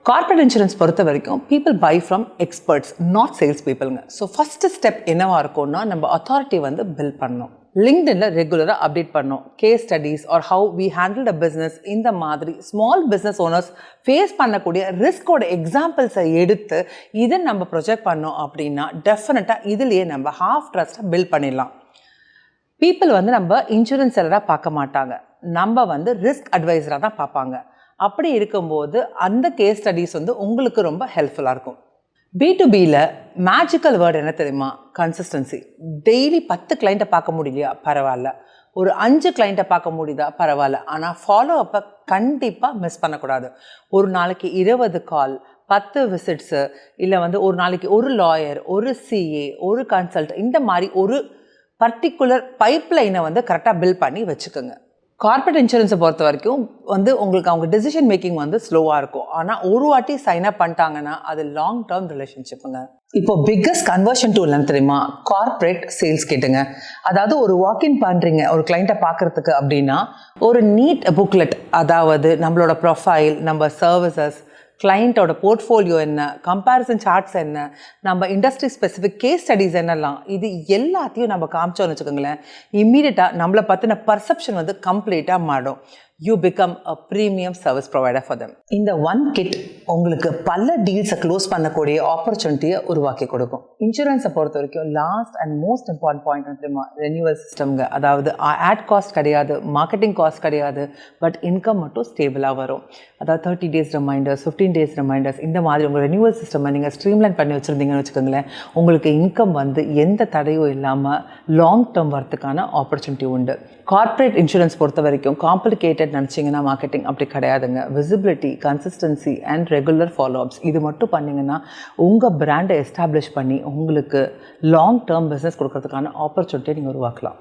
Corporate insurance பொறுத்த வரைக்கும் people buy from experts, not sales பீப்புளுங்க. ஸோ ஃபஸ்ட்டு ஸ்டெப் என்னவாக இருக்கும்னா, நம்ம அத்தாரிட்டி வந்து பில்ட் பண்ணணும். லிங்க்டின்ல ரெகுலராக அப்டேட் பண்ணோம். Case studies are how we handle the business, இந்த மாதிரி ஸ்மால் பிஸ்னஸ் ஓனர்ஸ் ஃபேஸ் பண்ணக்கூடிய ரிஸ்கோட எக்ஸாம்பிள்ஸை எடுத்து இதை நம்ம ப்ரொஜெக்ட் பண்ணோம் அப்படின்னா டெஃபினட்டாக இதுலேயே நம்ம ஹாஃப் ட்ரஸ்ட்டை பில்ட் பண்ணிடலாம். பீப்புள் வந்து நம்ம இன்சூரன்ஸ் செல்லராக பார்க்க மாட்டாங்க, நம்ம வந்து ரிஸ்க் அட்வைஸராக தான் பார்ப்பாங்க. அப்படி இருக்கும்போது அந்த கேஸ் ஸ்டடீஸ் வந்து உங்களுக்கு ரொம்ப ஹெல்ப்ஃபுல்லாக இருக்கும். B2Bயில் மேஜிக்கல் வேர்டு என்ன தெரியுமா? கன்சிஸ்டன்சி. டெய்லி 10 கிளைண்ட்டை பார்க்க முடியலையா? பரவாயில்ல. ஒரு 5 கிளைண்ட்டை பார்க்க முடியுதா? பரவாயில்ல. ஆனால் ஃபாலோ அப்பை கண்டிப்பாக மிஸ் பண்ணக்கூடாது. ஒரு நாளைக்கு 20 கால், 10 விசிட்ஸு, இல்லை வந்து ஒரு நாளைக்கு ஒரு லாயர், ஒரு CA, ஒரு கன்சல்ட், இந்த மாதிரி ஒரு பர்டிகுலர் பைப்லைனை வந்து கரெக்டாக பில்ட் பண்ணி வச்சுக்கோங்க. கார்ப்பரேட் இன்சூரன்ஸை பொறுத்த வரைக்கும் வந்து உங்களுக்கு அவங்க டெசிஷன் மேக்கிங் வந்து ஸ்லோவாக இருக்கும். ஆனால் ஒரு வாட்டி சைன் அப் பண்ணிட்டாங்கன்னா அது லாங் டேர்ம் ரிலேஷன்ஷிப்புங்க. இப்போ பிக்கஸ்ட் கன்வர்ஷன் டூல் என்ன தெரியுமா? கார்ப்பரேட் சேல்ஸ் கிட்டுங்க. அதாவது ஒரு வாக்கின் பண்ணுறீங்க ஒரு கிளைண்ட்டை பார்க்குறதுக்கு அப்படின்னா, ஒரு நீட் புக்லெட், அதாவது நம்மளோட ப்ரொஃபைல், நம்ம சர்வீசஸ், கிளைண்ட்டோட போர்ட்ஃபோலியோ என்ன, கம்பேரிசன் சார்ட்ஸ் என்ன, நம்ம இண்டஸ்ட்ரி ஸ்பெசிஃபிக் கேஸ் ஸ்டடீஸ் என்னெல்லாம், இது எல்லாத்தையும் நம்ம காமிச்சோன்னு வச்சுக்கோங்களேன், இம்மீடியட்டாக நம்மளை பற்றின பர்செப்ஷன் வந்து கம்ப்ளீட்டாக மாறும். You become a premium service provider for them. இந்த ஒன் கிட் உங்களுக்கு பல டீல்ஸை க்ளோஸ் பண்ணக்கூடிய ஆப்பர்ச்சுனிட்டியை உருவாக்கி கொடுக்கும். இன்சூரன்ஸை பொறுத்த வரைக்கும் last and most important point தெரியுமா? ரெனியூவல் சிஸ்டம்ங்க. அதாவது ஆட் காஸ்ட் கிடையாது, மார்க்கெட்டிங் காஸ்ட் கிடையாது, பட் இன்கம் மட்டும் ஸ்டேபிளாக வரும். அதாவது 30 days ரிமைண்டர்ஸ், 15 days ரிமைண்டர்ஸ், இந்த மாதிரி உங்கள் ரெனியூவல் சிஸ்டம் நீங்கள் ஸ்ட்ரீம்லைன் பண்ணி வச்சுருந்தீங்கன்னு வச்சுக்கோங்களேன், உங்களுக்கு இன்கம் வந்து எந்த தடையும் இல்லாமல் லாங் டேர்ம் வரத்துக்கான ஆப்பர்ச்சுனிட்டி உண்டு. கார்ப்பரேட் இன்சூரன்ஸ் பொறுத்த வரைக்கும் காம்ப்ளிகேட்டட் நினச்சிங்கன்னா மார்க்கெட்டிங் அப்படி கிடையாதுங்க. Visibility, consistency and regular follow-ups, இது மட்டும் பண்ணிங்கன்னா உங்கள் பிராண்டை எஸ்டாப்ளிஷ் பண்ணி உங்களுக்கு லாங் டேர்ம் பிஸ்னஸ் கொடுக்கறதுக்கான ஆப்பர்ச்சுனிட்டியை நீங்கள் உருவாக்கலாம்.